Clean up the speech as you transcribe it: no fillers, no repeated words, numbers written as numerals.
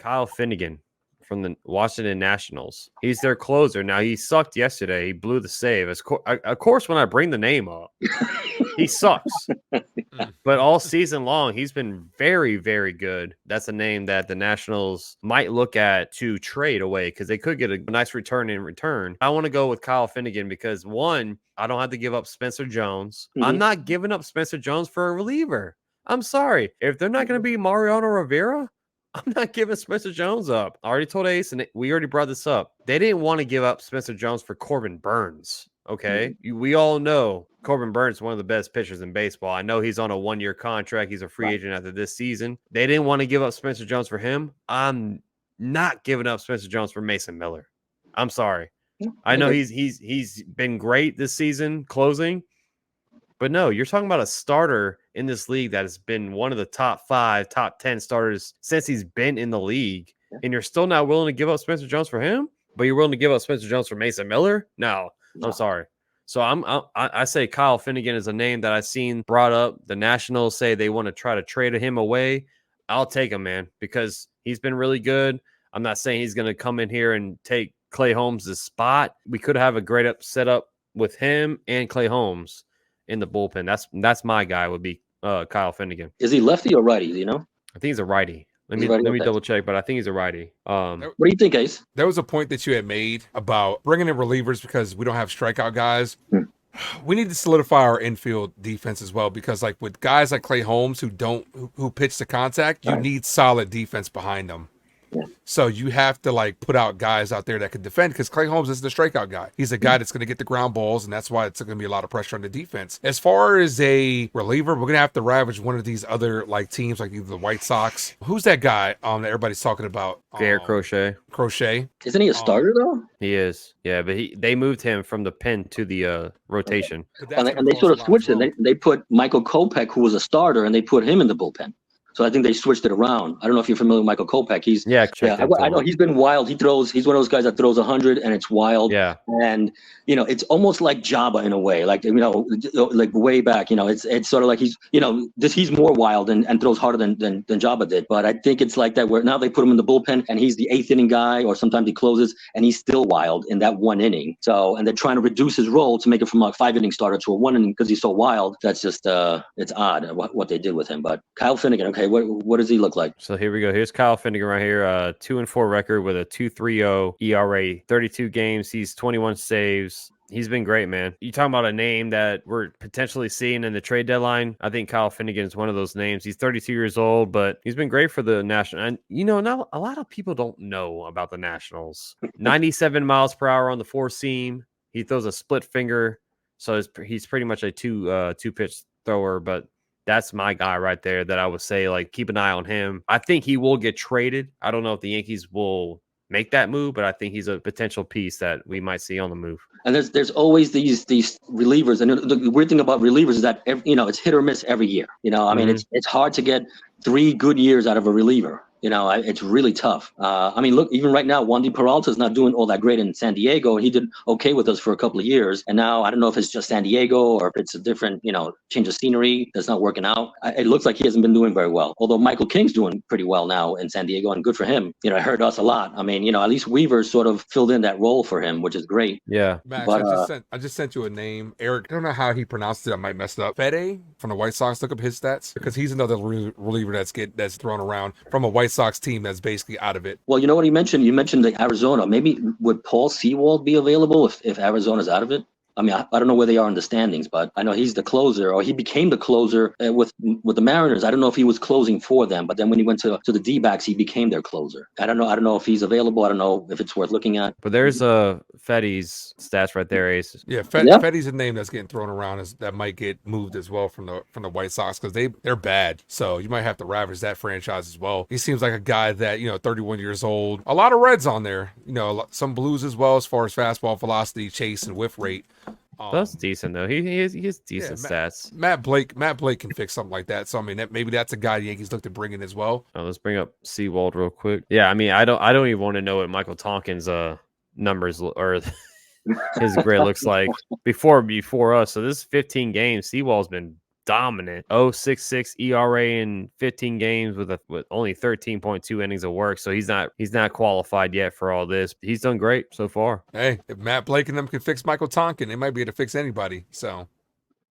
Kyle Finnegan from the Washington Nationals. He's their closer. Now, he sucked yesterday. He blew the save. Of course, when I bring the name up, he sucks. But all season long, he's been very, very good. That's a name that the Nationals might look at to trade away because they could get a nice return in return. I want to go with Kyle Finnegan because, one, I don't have to give up Spencer Jones. I'm not giving up Spencer Jones for a reliever. I'm sorry. If they're not going to be Mariano Rivera, I'm not giving Spencer Jones up. I already told Ace, and we already brought this up. They didn't want to give up Spencer Jones for Corbin Burns. Okay. We all know Corbin Burns is one of the best pitchers in baseball. I know he's on a 1-year contract. He's a free agent after this season. They didn't want to give up Spencer Jones for him. I'm not giving up Spencer Jones for Mason Miller. I'm sorry. I know he's been great this season closing. But no, you're talking about a starter in this league that has been one of the top 5, top 10 starters since he's been in the league. And you're still not willing to give up Spencer Jones for him, but you're willing to give up Spencer Jones for Mason Miller? No. I'm sorry. So I say Kyle Finnegan is a name that I've seen brought up. The Nationals say they want to try to trade him away. I'll take him, man, because he's been really good. I'm not saying he's going to come in here and take Clay Holmes' spot. We could have a great setup with him and Clay Holmes in the bullpen. That's my guy would be Kyle Finnegan. Is he lefty or righty? Do you know? I think he's a righty. Let me double check, but I think he's a righty. What do you think, Ace? There was a point that you had made about bringing in relievers because we don't have strikeout guys. We need to solidify our infield defense as well because, like with guys like Clay Holmes who pitch to contact, you need solid defense behind them. Yeah. So you have to like put out guys out there that can defend because Clay Holmes is the strikeout guy. He's a guy that's going to get the ground balls, and that's why it's going to be a lot of pressure on the defense. As far as a reliever, we're going to have to ravage one of these other like teams, like either the White Sox. Who's that guy that everybody's talking about? Garrett Crochet. Crochet. Isn't he a starter though? He is. Yeah, but they moved him from the pen to the rotation. And they sort of switched it. They put Michael Kopech, who was a starter, and they put him in the bullpen. So I think they switched it around. I don't know if you're familiar with Michael Kopech. I know he's been wild. He's one of those guys that throws 100 and it's wild. Yeah. And it's almost like Jabba in a way, like like way back. It's sort of like he's more wild and throws harder than Jabba did. But I think it's like that where now they put him in the bullpen and he's the 8th inning guy, or sometimes he closes and he's still wild in that 1 inning. So and they're trying to reduce his role to make it from a 5-inning starter to a 1 inning because he's so wild. That's just it's odd what they did with him. But Kyle Finnegan, okay. What does he look like? So here we go. Here's Kyle Finnegan right here. 2-4 record with a 2.30 ERA, 32 games. He's 21 saves. He's been great, man. You talking about a name that we're potentially seeing in the trade deadline? I think Kyle Finnegan is one of those names. He's 32 years old, but he's been great for the National. And now a lot of people don't know about the Nationals. 97 miles per hour on the 4-seam. He throws a split finger, so he's pretty much a two-pitch thrower, but that's my guy right there that I would say, like, keep an eye on him. I think he will get traded. I don't know if the Yankees will make that move, but I think he's a potential piece that we might see on the move. And there's always these relievers. And the weird thing about relievers is that, it's hit or miss every year. I mean, it's hard to get 3 good years out of a reliever. It's really tough. Look, even right now, Wandy Peralta is not doing all that great in San Diego. He did okay with us for a couple of years. And now I don't know if it's just San Diego or if it's a different, change of scenery that's not working out. It looks like he hasn't been doing very well. Although Michael King's doing pretty well now in San Diego, and good for him. It hurt us a lot. I mean, at least Weaver sort of filled in that role for him, which is great. Yeah. Max, I just sent you a name. Eric, I don't know how he pronounced it. I might mess it up. Fede from the White Sox. Look up his stats because he's another reliever that's thrown around from a White Sox team that's basically out of it. Well, you know what he mentioned? You mentioned the Arizona. Maybe would Paul Sewald be available if Arizona's out of it? I mean, I don't know where they are in the standings, but I know he's the closer, or he became the closer with the Mariners. I don't know if he was closing for them, but then when he went to the D-backs, he became their closer. I don't know if he's available. I don't know if it's worth looking at. But there's Fetty's stats right there, Ace. Yeah, Fetty's a name that's getting thrown around that might get moved as well from the White Sox because they're bad. So you might have to ravage that franchise as well. He seems like a guy that 31 years old. A lot of Reds on there. Some Blues as well as far as fastball velocity, chase, and whiff rate. That's decent though. He has decent stats. Matt Blake can fix something like that. So I mean, maybe that's a guy the Yankees look to bring in as well. Let's bring up Sewald real quick. Yeah, I mean, I don't even want to know what Michael Tonkin's numbers or his grade looks like before us. So this 15 games, Sewald's been dominant. 0.66 ERA in 15 games with only 13.2 innings of work. So he's not qualified yet for all this. He's done great so far. Hey, if Matt Blake and them can fix Michael Tonkin, they might be able to fix anybody. So